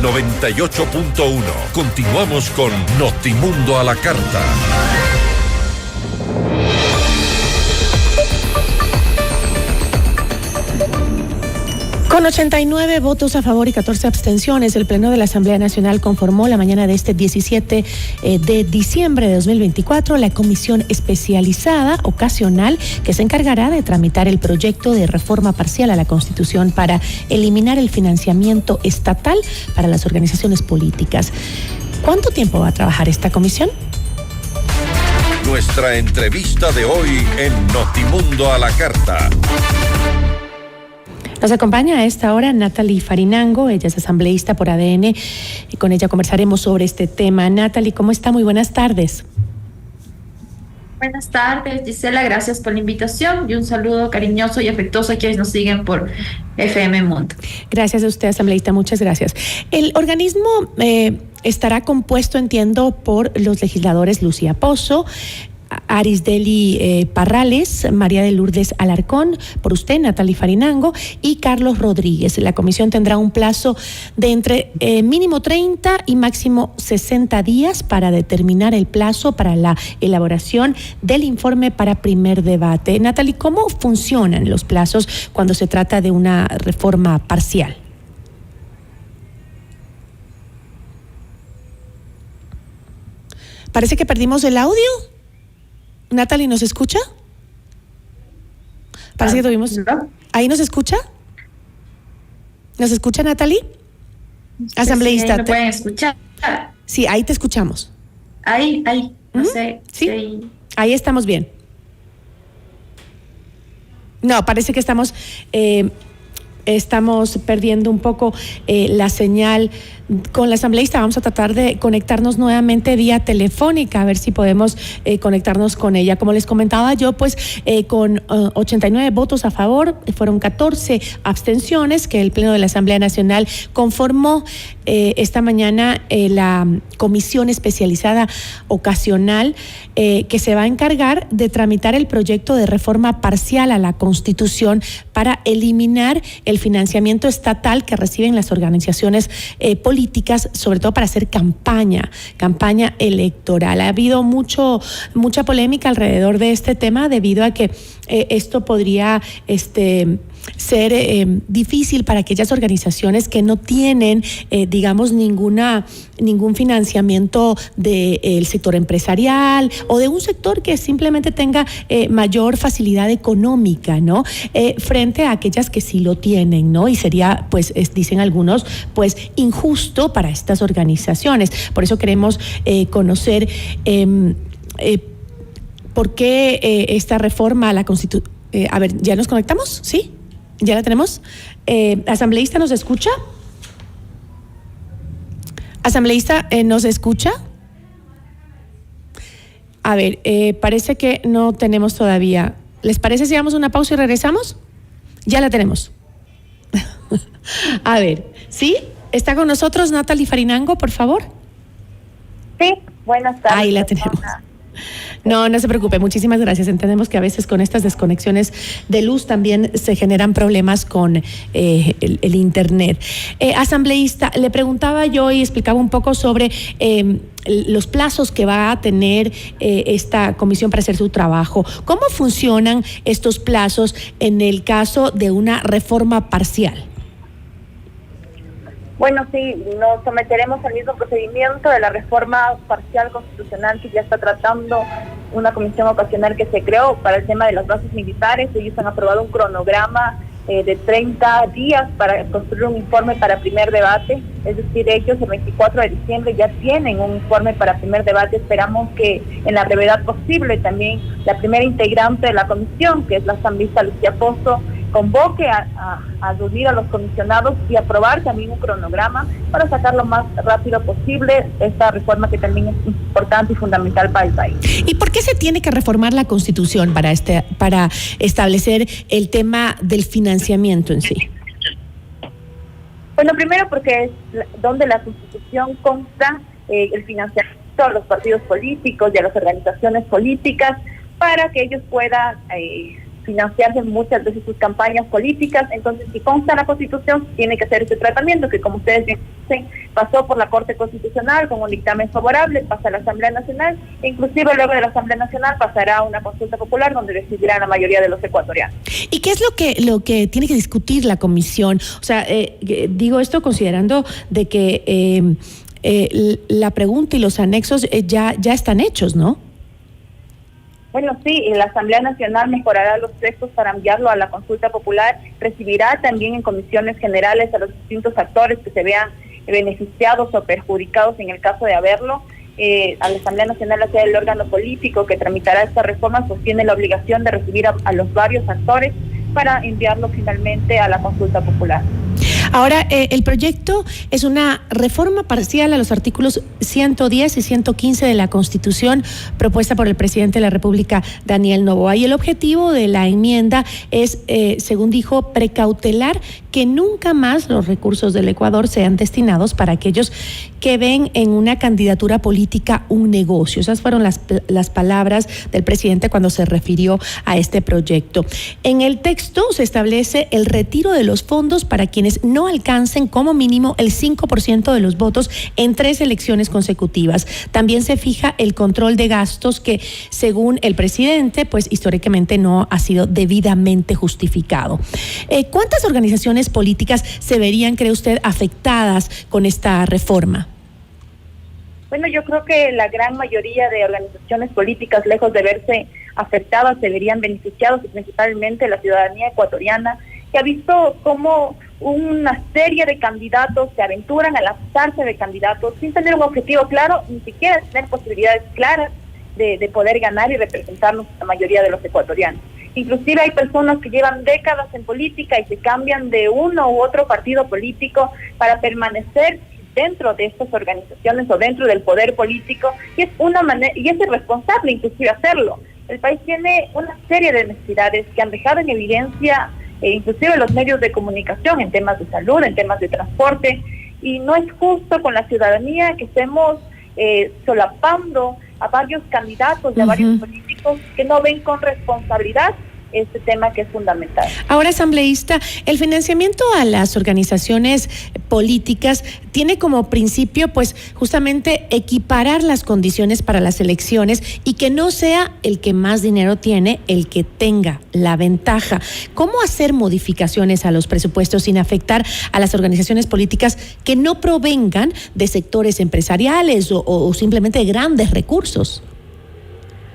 98.1. Continuamos con Notimundo a la Carta. Con 89 votos a favor y 14 abstenciones, el Pleno de la Asamblea Nacional conformó la mañana de este 17 de diciembre de 2024 la Comisión Especializada Ocasional que se encargará de tramitar el proyecto de reforma parcial a la Constitución para eliminar el financiamiento estatal para las organizaciones políticas. ¿Cuánto tiempo va a trabajar esta comisión? Nuestra entrevista de hoy en Notimundo a la Carta. Nos acompaña a esta hora Natalie Farinango, ella es asambleísta por ADN y con ella conversaremos sobre este tema. Natalie, ¿cómo está? Muy buenas tardes. Buenas tardes, Gisela, gracias por la invitación y un saludo cariñoso y afectuoso a quienes nos siguen por FM Mundo. Gracias a usted, asambleísta, muchas gracias. El organismo estará compuesto, entiendo, por los legisladores Lucía Pozo, Arisdeli Parrales, María de Lourdes Alarcón, por usted, Natalie Farinango, y Carlos Rodríguez. La comisión tendrá un plazo de entre mínimo 30 y máximo 60 días para determinar el plazo para la elaboración del informe para primer debate. Natalie, ¿cómo funcionan los plazos cuando se trata de una reforma parcial? Parece que perdimos el audio. Natalie, ¿nos escucha? Parece que tuvimos... ¿No? ¿Ahí nos escucha? ¿Nos escucha, Natalie? Asambleísta. Sí, ¿me pueden escuchar? Sí, ahí te escuchamos. Ahí, no sé. Sí, ahí estamos bien. No, parece que estamos perdiendo un poco la señal con la asambleísta. Vamos a tratar de conectarnos nuevamente vía telefónica, a ver si podemos conectarnos con ella. Como les comentaba yo, pues con 89 votos a favor, fueron 14 abstenciones que el Pleno de la Asamblea Nacional conformó esta mañana la Comisión Especializada Ocasional que se va a encargar de tramitar el proyecto de reforma parcial a la Constitución para eliminar el financiamiento estatal que reciben las organizaciones políticas, sobre todo para hacer campaña electoral. Ha habido mucha polémica alrededor de este tema debido a que esto podría ser difícil para aquellas organizaciones que no tienen, digamos, ningún financiamiento del sector empresarial o de un sector que simplemente tenga mayor facilidad económica, ¿no? Frente a aquellas que sí lo tienen, ¿no? Y sería, pues, dicen algunos, pues, injusto para estas organizaciones. Por eso queremos conocer por qué esta reforma a la Constitución. A ver, ¿ya nos conectamos? ¿Sí? ¿Ya la tenemos? ¿Asambleísta nos escucha? ¿Asambleísta nos escucha? A ver, parece que no tenemos todavía. ¿Les parece si damos una pausa y regresamos? Ya la tenemos. A ver, ¿sí? ¿Está con nosotros Natalie Farinango, por favor? Sí, buenas tardes. Ahí la tenemos. No se preocupe, muchísimas gracias. Entendemos que a veces con estas desconexiones de luz también se generan problemas con el internet. Asambleísta, le preguntaba yo y explicaba un poco sobre los plazos que va a tener esta comisión para hacer su trabajo. ¿Cómo funcionan estos plazos en el caso de una reforma parcial? Bueno, sí, nos someteremos al mismo procedimiento de la reforma parcial constitucional que ya está tratando una comisión ocasional que se creó para el tema de las bases militares. Ellos han aprobado un cronograma de 30 días para construir un informe para primer debate, es decir, ellos el 24 de diciembre ya tienen un informe para primer debate. Esperamos que en la brevedad posible también la primera integrante de la comisión, que es la asambleísta Lucía Pozo, convoque a reunir a los comisionados y aprobar también un cronograma para sacar lo más rápido posible esta reforma que también es importante y fundamental para el país. ¿Y por qué se tiene que reformar la Constitución para establecer el tema del financiamiento en sí? Bueno, primero porque es donde la Constitución consta el financiamiento a los partidos políticos y a las organizaciones políticas para que ellos puedan financiarse muchas veces sus campañas políticas. Entonces, si consta la Constitución, tiene que hacer ese tratamiento que, como ustedes dicen, pasó por la Corte Constitucional con un dictamen favorable, pasa a la Asamblea Nacional, e inclusive luego de la Asamblea Nacional pasará a una consulta popular donde decidirá la mayoría de los ecuatorianos. ¿Y qué es lo que tiene que discutir la comisión? O sea, digo esto considerando de que la pregunta y los anexos ya están hechos, ¿no? Bueno, sí, la Asamblea Nacional mejorará los textos para enviarlo a la consulta popular, recibirá también en comisiones generales a los distintos actores que se vean beneficiados o perjudicados en el caso de haberlo. A la Asamblea Nacional, hacia el órgano político que tramitará esta reforma, pues tiene la obligación de recibir a los varios actores para enviarlo finalmente a la consulta popular. Ahora, el proyecto es una reforma parcial a los artículos 110 y 115 de la Constitución propuesta por el presidente de la República, Daniel Noboa. Y el objetivo de la enmienda es, según dijo, precautelar que nunca más los recursos del Ecuador sean destinados para aquellos que ven en una candidatura política un negocio. Esas fueron las palabras del presidente cuando se refirió a este proyecto. En el texto se establece el retiro de los fondos para quienes no alcancen como mínimo el 5% de los votos en 3 elecciones consecutivas. También se fija el control de gastos que, según el presidente, pues históricamente no ha sido debidamente justificado. ¿Cuántas organizaciones políticas se verían, cree usted, afectadas con esta reforma? Bueno, yo creo que la gran mayoría de organizaciones políticas, lejos de verse afectadas, se verían beneficiados, y principalmente la ciudadanía ecuatoriana, que ha visto cómo una serie de candidatos se aventuran a lanzarse de candidatos sin tener un objetivo claro, ni siquiera tener posibilidades claras de poder ganar y representarnos a la mayoría de los ecuatorianos. Inclusive hay personas que llevan décadas en política y se cambian de uno u otro partido político para permanecer dentro de estas organizaciones o dentro del poder político, y es una manera, y es irresponsable inclusive hacerlo. El país tiene una serie de necesidades que han dejado en evidencia inclusive los medios de comunicación en temas de salud, en temas de transporte, y no es justo con la ciudadanía que estemos solapando a varios candidatos y a varios políticos que no ven con responsabilidad este tema que es fundamental. Ahora, asambleísta, el financiamiento a las organizaciones políticas tiene como principio, pues, justamente equiparar las condiciones para las elecciones y que no sea el que más dinero tiene el que tenga la ventaja. ¿Cómo hacer modificaciones a los presupuestos sin afectar a las organizaciones políticas que no provengan de sectores empresariales o simplemente de grandes recursos?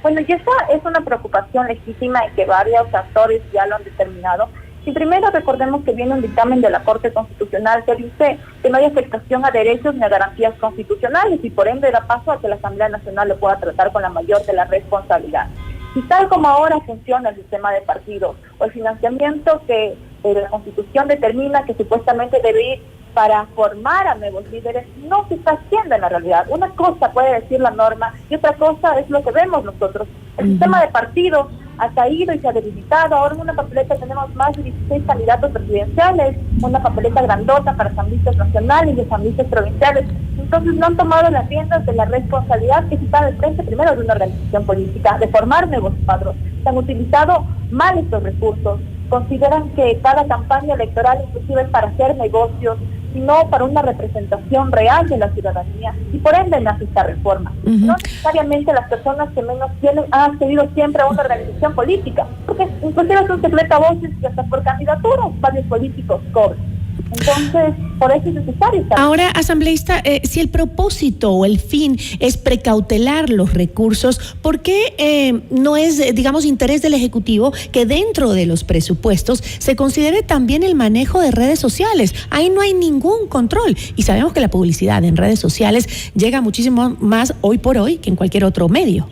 Bueno, y esa es una preocupación legítima y que varios actores ya lo han determinado. Y primero recordemos que viene un dictamen de la Corte Constitucional que dice que no hay afectación a derechos ni a garantías constitucionales y por ende da paso a que la Asamblea Nacional lo pueda tratar con la mayor de la responsabilidad. Y tal como ahora funciona el sistema de partidos o el financiamiento que la Constitución determina que supuestamente debe ir para formar a nuevos líderes, no se está haciendo en la realidad. Una cosa puede decir la norma y otra cosa es lo que vemos nosotros. El sistema de partidos ha caído y se ha debilitado. Ahora en una papeleta tenemos más de 16 candidatos presidenciales, una papeleta grandota para asambleístas nacionales y asambleístas provinciales. Entonces no han tomado las riendas de la responsabilidad que se está de frente primero de una organización política, de formar nuevos cuadros. Se han utilizado mal estos recursos. Consideran que cada campaña electoral inclusive es para hacer negocios, sino para una representación real de la ciudadanía, y por ende nace esta reforma. No necesariamente las personas que menos tienen han accedido siempre a una organización política, porque inclusive son secretavoces y hasta por candidaturas varios políticos cobran. Entonces, por eso es necesario. Ahora, asambleísta, si el propósito o el fin es precautelar los recursos, ¿por qué no es, digamos, interés del Ejecutivo que dentro de los presupuestos se considere también el manejo de redes sociales? Ahí no hay ningún control y sabemos que la publicidad en redes sociales llega muchísimo más hoy por hoy que en cualquier otro medio.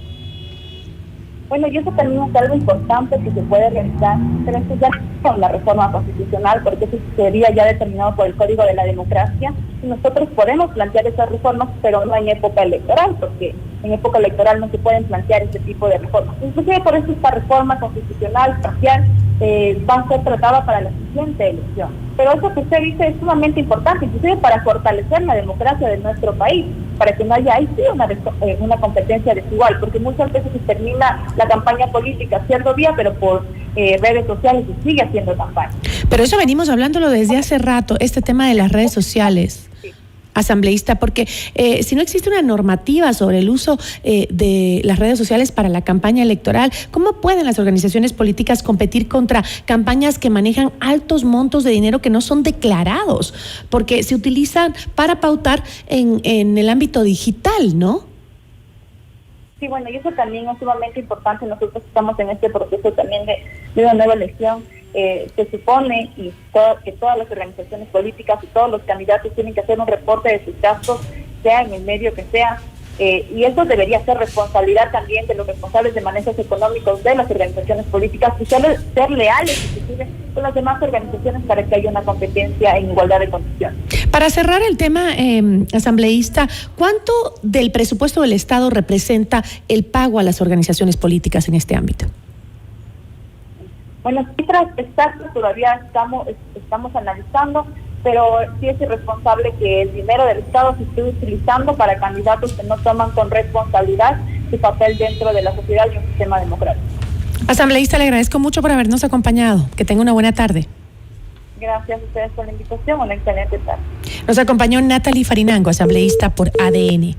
Bueno, y eso también es algo importante que se puede realizar, pero esto ya con la reforma constitucional, porque eso sería ya determinado por el Código de la Democracia, y nosotros podemos plantear esas reformas, pero no en época electoral, porque en época electoral no se pueden plantear ese tipo de reformas. Inclusive por eso esta reforma constitucional parcial va a ser tratada para la siguiente elección. Pero eso que usted dice es sumamente importante, inclusive para fortalecer la democracia de nuestro país, para que no haya ahí sí una competencia desigual, porque muchas veces se termina la campaña política cierto día, pero por redes sociales se sigue haciendo campaña. Pero eso venimos hablándolo desde hace rato, este tema de las redes sociales. Asambleísta, porque si no existe una normativa sobre el uso de las redes sociales para la campaña electoral, ¿cómo pueden las organizaciones políticas competir contra campañas que manejan altos montos de dinero que no son declarados? Porque se utilizan para pautar en el ámbito digital, ¿no? Sí, bueno, y eso también es sumamente importante. Nosotros estamos en este proceso también de una nueva elección. Se supone que todas las organizaciones políticas y todos los candidatos tienen que hacer un reporte de sus gastos, sea en el medio que sea, y eso debería ser responsabilidad también de los responsables de manejos económicos de las organizaciones políticas y ser leales inclusive con las demás organizaciones para que haya una competencia en igualdad de condiciones. Para cerrar el tema, asambleísta, ¿cuánto del presupuesto del Estado representa el pago a las organizaciones políticas en este ámbito? Bueno, cifras exactas todavía estamos analizando, pero sí es irresponsable que el dinero del Estado se esté utilizando para candidatos que no toman con responsabilidad su papel dentro de la sociedad y un sistema democrático. Asambleísta, le agradezco mucho por habernos acompañado. Que tenga una buena tarde. Gracias a ustedes por la invitación. Una excelente tarde. Nos acompañó Natalie Farinango, asambleísta por ADN.